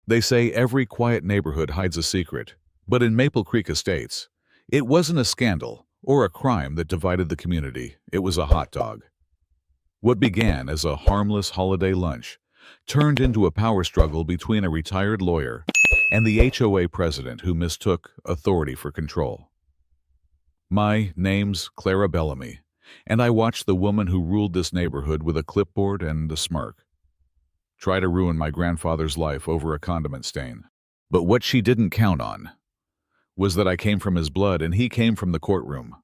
They say every quiet neighborhood hides a secret, but in Maple Creek Estates, it wasn't a scandal or a crime that divided the community. It was a hot dog. What began as a harmless holiday lunch turned into a power struggle between a retired lawyer and the HOA president who mistook authority for control. My name's Clara Bellamy, and I watched the woman who ruled this neighborhood with a clipboard and a smirk try to ruin my grandfather's life over a condiment stain. But what she didn't count on was that I came from his blood and he came from the courtroom.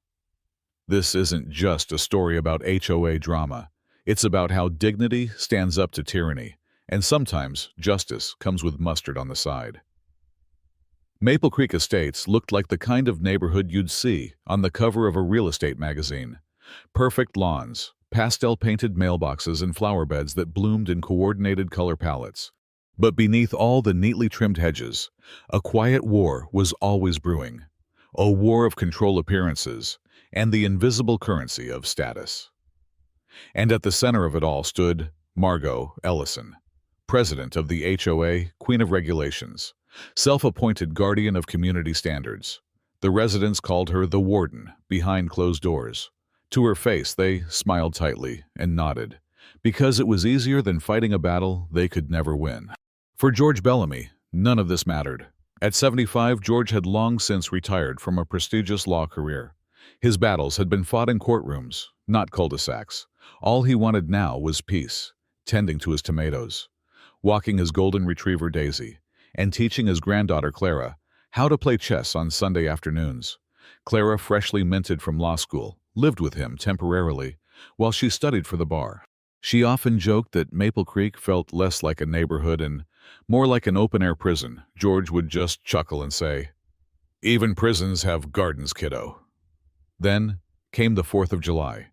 This isn't just a story about HOA drama. It's about how dignity stands up to tyranny, and sometimes justice comes with mustard on the side. Maple Creek Estates looked like the kind of neighborhood you'd see on the cover of a real estate magazine. Perfect lawns, pastel-painted mailboxes, and flower beds that bloomed in coordinated color palettes. But beneath all the neatly trimmed hedges, a quiet war was always brewing. A war of control appearances and the invisible currency of status. And at the center of it all stood Margot Ellison, president of the HOA, queen of regulations, self-appointed guardian of community standards. The residents called her the warden behind closed doors. To her face, they smiled tightly and nodded, because it was easier than fighting a battle they could never win. For George Bellamy, none of this mattered. At 75, George had long since retired from a prestigious law career. His battles had been fought in courtrooms, not cul-de-sacs. All he wanted now was peace, tending to his tomatoes, walking his golden retriever Daisy, and teaching his granddaughter Clara how to play chess on Sunday afternoons. Clara, freshly minted from law school, lived with him temporarily while she studied for the bar. She often joked that Maple Creek felt less like a neighborhood and more like an open-air prison. George would just chuckle and say, "Even prisons have gardens, kiddo." Then came the 4th of July.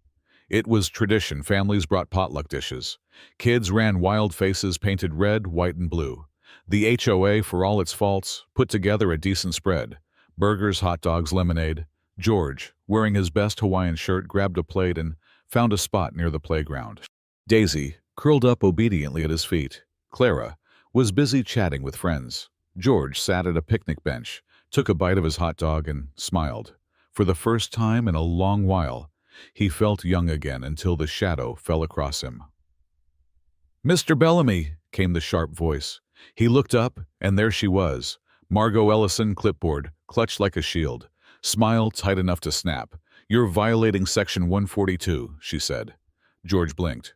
It was tradition. Families brought potluck dishes. Kids ran wild faces painted red, white, and blue. The HOA, for all its faults, put together a decent spread. Burgers, hot dogs, lemonade. George, wearing his best Hawaiian shirt, grabbed a plate and found a spot near the playground. Daisy curled up obediently at his feet. Clara was busy chatting with friends. George sat at a picnic bench, took a bite of his hot dog, and smiled. For the first time in a long while, he felt young again until the shadow fell across him. "Mr. Bellamy," came the sharp voice. He looked up, and there she was, Margot Ellison, clipboard clutched like a shield, smile tight enough to snap. "You're violating Section 142, she said. George blinked.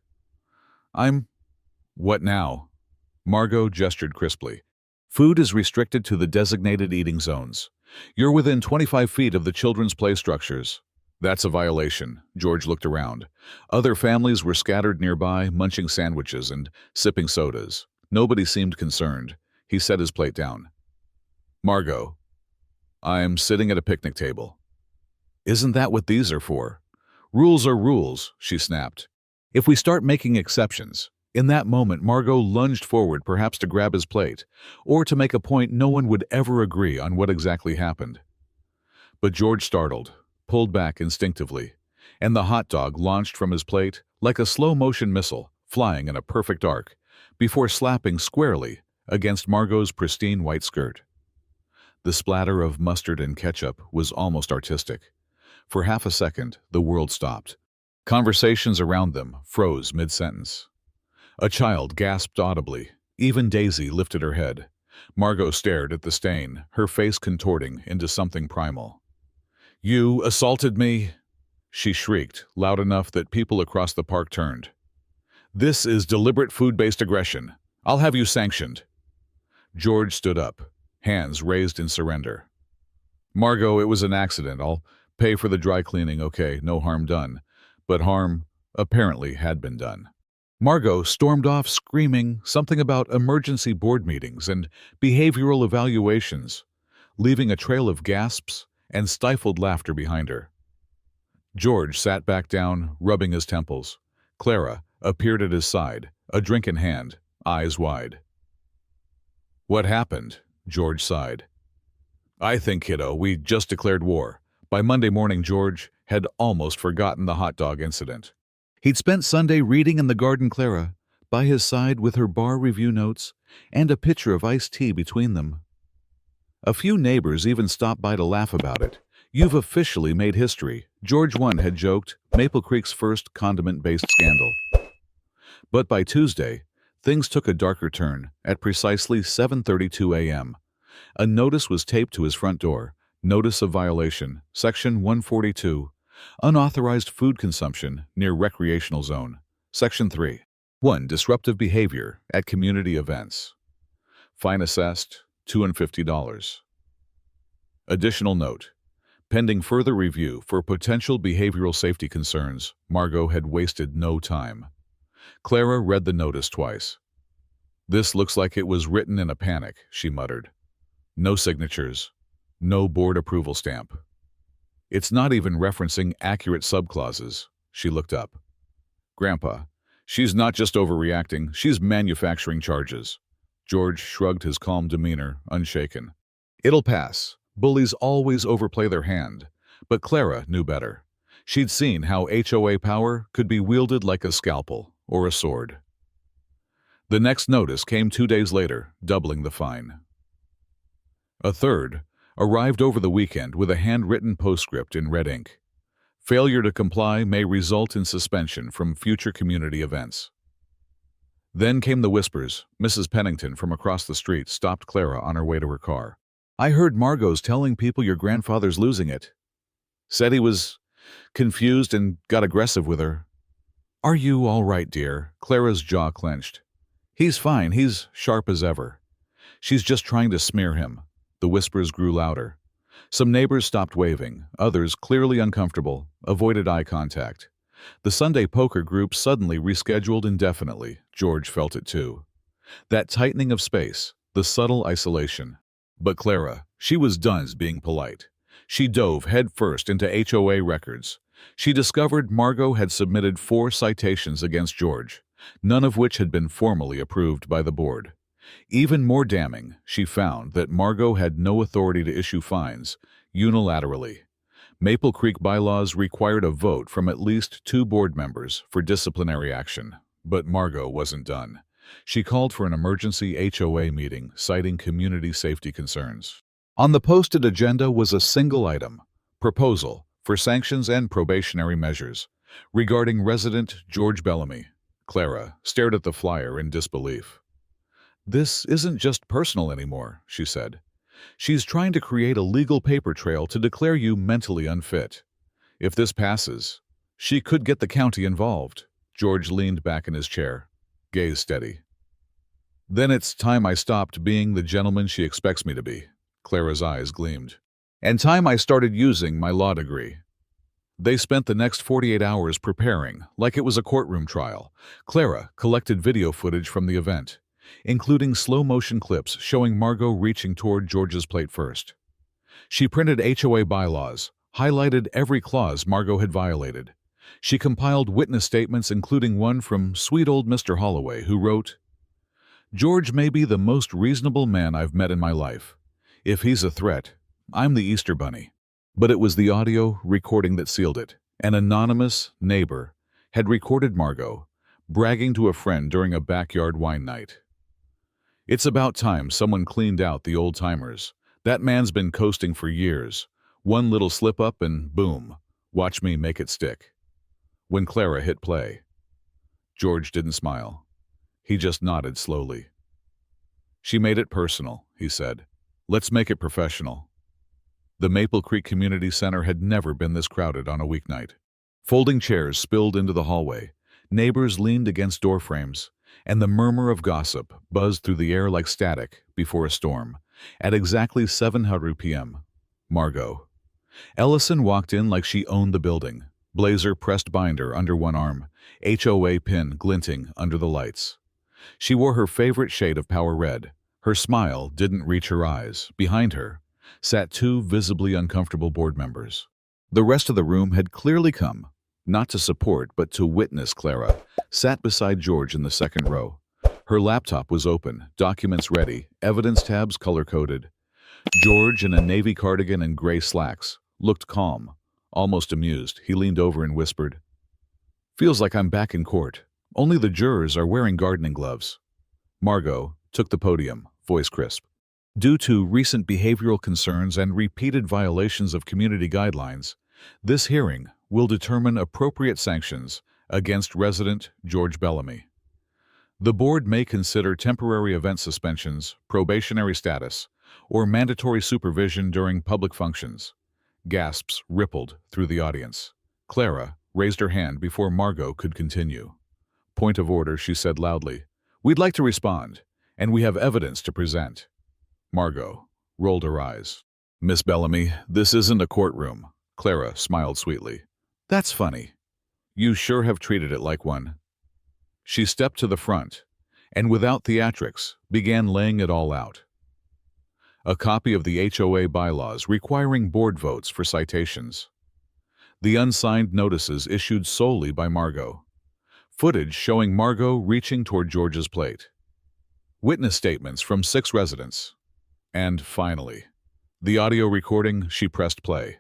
What now?" Margot gestured crisply. "Food is restricted to the designated eating zones. You're within 25 feet of the children's play structures." "That's a violation." George looked around. Other families were scattered nearby, munching sandwiches and sipping sodas. Nobody seemed concerned. He set his plate down. "Margot, I'm sitting at a picnic table." "Isn't that what these are for?" "Rules are rules," she snapped. "If we start making exceptions." In that moment, Margot lunged forward, perhaps to grab his plate, or to make a point no one would ever agree on what exactly happened. But George startled, pulled back instinctively, and the hot dog launched from his plate like a slow-motion missile, flying in a perfect arc, before slapping squarely against Margot's pristine white skirt. The splatter of mustard and ketchup was almost artistic. For half a second, the world stopped. Conversations around them froze mid-sentence. A child gasped audibly. Even Daisy lifted her head. Margot stared at the stain, her face contorting into something primal. "You assaulted me!" she shrieked, loud enough that people across the park turned. "This is deliberate food-based aggression. I'll have you sanctioned." George stood up, hands raised in surrender. "Margot, it was an accident. I'll pay for the dry cleaning, okay, no harm done." But harm apparently had been done. Margot stormed off screaming something about emergency board meetings and behavioral evaluations, leaving a trail of gasps and stifled laughter behind her. George sat back down, rubbing his temples. Clara appeared at his side, a drink in hand, eyes wide. "What happened?" George sighed. "I think, kiddo, we just declared war." By Monday morning, George had almost forgotten the hot dog incident. He'd spent Sunday reading in the garden. Clara, by his side with her bar review notes and a pitcher of iced tea between them. A few neighbors even stopped by to laugh about it. "You've officially made history," George I had joked, Maple Creek's first condiment-based scandal. But by Tuesday, things took a darker turn. At precisely 7:32 a.m., a notice was taped to his front door. Notice of violation, Section 142, unauthorized food consumption near recreational zone. Section 3. 1. Disruptive behavior at community events. Fine assessed, $250. Additional note. Pending further review for potential behavioral safety concerns, Margot had wasted no time. Clara read the notice twice. "This looks like it was written in a panic," she muttered. "No signatures. No board approval stamp. It's not even referencing accurate subclauses." She looked up. "Grandpa, she's not just overreacting, she's manufacturing charges." George shrugged, his calm demeanor unshaken. "It'll pass. Bullies always overplay their hand." But Clara knew better. She'd seen how HOA power could be wielded like a scalpel or a sword. The next notice came 2 days later, doubling the fine. A third arrived over the weekend with a handwritten postscript in red ink. "Failure to comply may result in suspension from future community events." Then came the whispers. Mrs. Pennington from across the street stopped Clara on her way to her car. "I heard Margot's telling people your grandfather's losing it. Said he was confused and got aggressive with her." "Are you all right, dear?" Clara's jaw clenched. "He's fine. He's sharp as ever. She's just trying to smear him." The whispers grew louder. Some neighbors stopped waving. Others, clearly uncomfortable, avoided eye contact. The Sunday poker group suddenly rescheduled indefinitely. George felt it too. That tightening of space, the subtle isolation. But Clara, she was done being polite. She dove headfirst into HOA records. She discovered Margot had submitted 4 citations against George, none of which had been formally approved by the board. Even more damning, she found that Margot had no authority to issue fines unilaterally. Maple Creek bylaws required a vote from at least 2 board members for disciplinary action. But Margot wasn't done. She called for an emergency HOA meeting, citing community safety concerns. On the posted agenda was a single item: proposal for sanctions and probationary measures regarding resident George Bellamy. Clara stared at the flyer in disbelief. "This isn't just personal anymore," she said. "She's trying to create a legal paper trail to declare you mentally unfit. If this passes, she could get the county involved." George leaned back in his chair, gaze steady. "Then it's time I stopped being the gentleman she expects me to be." Clara's eyes gleamed. "And time I started using my law degree." They spent the next 48 hours preparing, like it was a courtroom trial. Clara collected video footage from the event, including slow-motion clips showing Margot reaching toward George's plate first. She printed HOA bylaws, highlighted every clause Margot had violated. She compiled witness statements, including one from sweet old Mr. Holloway, who wrote, "George may be the most reasonable man I've met in my life. If he's a threat, I'm the Easter Bunny." But it was the audio recording that sealed it. An anonymous neighbor had recorded Margot bragging to a friend during a backyard wine night. "It's about time someone cleaned out the old-timers. That man's been coasting for years. One little slip-up and boom, watch me make it stick." When Clara hit play, George didn't smile. He just nodded slowly. "She made it personal," he said. "Let's make it professional." The Maple Creek Community Center had never been this crowded on a weeknight. Folding chairs spilled into the hallway. Neighbors leaned against door frames, and the murmur of gossip buzzed through the air like static before a storm. At exactly 7:00 p.m., Margot Ellison walked in like she owned the building, blazer pressed binder under one arm, HOA pin glinting under the lights. She wore her favorite shade of power red. Her smile didn't reach her eyes. Behind her sat 2 visibly uncomfortable board members. The rest of the room had clearly come, not to support but to witness. Clara sat beside George in the second row. Her laptop was open, documents ready, evidence tabs color-coded. George, in a navy cardigan and gray slacks, looked calm, almost amused. He leaned over and whispered, "Feels like I'm back in court. Only the jurors are wearing gardening gloves. Margot took the podium, voice crisp. Due to recent behavioral concerns and repeated violations of community guidelines, this hearing will determine appropriate sanctions against resident George Bellamy. The board may consider temporary event suspensions, probationary status, or mandatory supervision during public functions. Gasps rippled through the audience. Clara raised her hand before Margot could continue. Point of order, she said loudly. We'd like to respond, and we have evidence to present. Margot rolled her eyes. Miss Bellamy, this isn't a courtroom. Clara smiled sweetly. That's funny. You sure have treated it like one. She stepped to the front, and without theatrics, began laying it all out. A copy of the HOA bylaws requiring board votes for citations. The unsigned notices issued solely by Margot. Footage showing Margot reaching toward George's plate. Witness statements from 6 residents. And finally, the audio recording. She pressed play.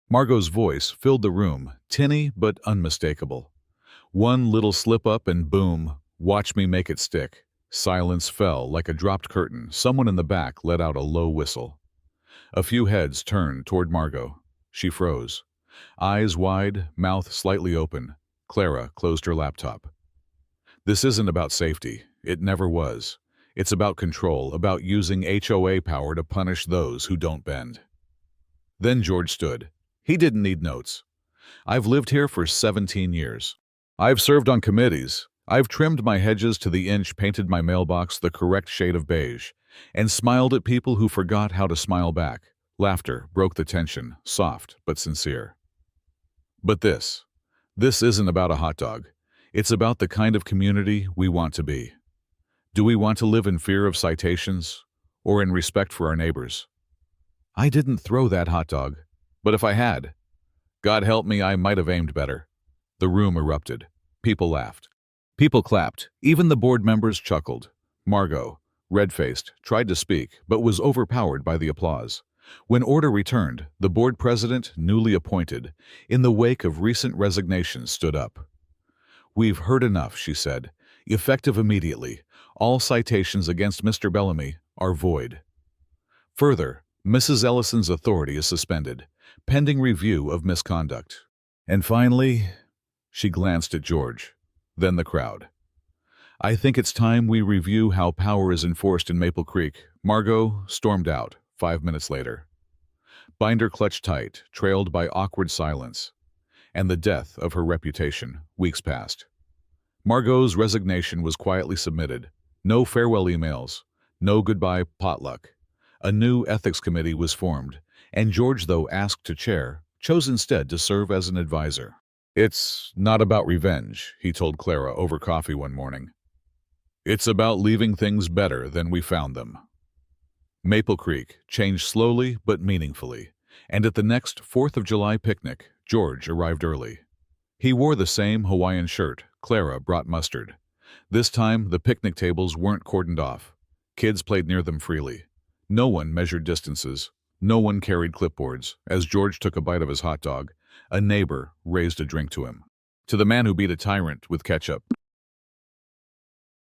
Margot's voice filled the room, tinny but unmistakable. One little slip-up and boom, watch me make it stick. Silence fell like a dropped curtain. Someone in the back let out a low whistle. A few heads turned toward Margot. She froze. Eyes wide, mouth slightly open. Clara closed her laptop. This isn't about safety. It never was. It's about control, about using HOA power to punish those who don't bend. Then George stood. He didn't need notes. I've lived here for 17 years. I've served on committees. I've trimmed my hedges to the inch, painted my mailbox the correct shade of beige, and smiled at people who forgot how to smile back. Laughter broke the tension, soft but sincere. But this isn't about a hot dog. It's about the kind of community we want to be. Do we want to live in fear of citations or in respect for our neighbors? I didn't throw that hot dog, but if I had, God help me, I might have aimed better. The room erupted. People laughed. People clapped. Even the board members chuckled. Margot, red-faced, tried to speak, but was overpowered by the applause. When order returned, the board president, newly appointed, in the wake of recent resignations, stood up. We've heard enough, she said. Effective immediately, all citations against Mr. Bellamy are void. Further, Mrs. Ellison's authority is suspended, pending review of misconduct. And finally, she glanced at George, then the crowd. I think it's time we review how power is enforced in Maple Creek. Margot stormed out 5 minutes later. Binder clutched tight, trailed by awkward silence, and the death of her reputation. Weeks passed. Margot's resignation was quietly submitted. No farewell emails, no goodbye potluck. A new ethics committee was formed, and George, though asked to chair, chose instead to serve as an advisor. It's not about revenge, he told Clara over coffee one morning. It's about leaving things better than we found them. Maple Creek changed slowly but meaningfully, and at the next 4th of July picnic, George arrived early. He wore the same Hawaiian shirt. Clara brought mustard. This time, the picnic tables weren't cordoned off. Kids played near them freely. No one measured distances. No one carried clipboards. As George took a bite of his hot dog, a neighbor raised a drink to him. To the man who beat a tyrant with ketchup.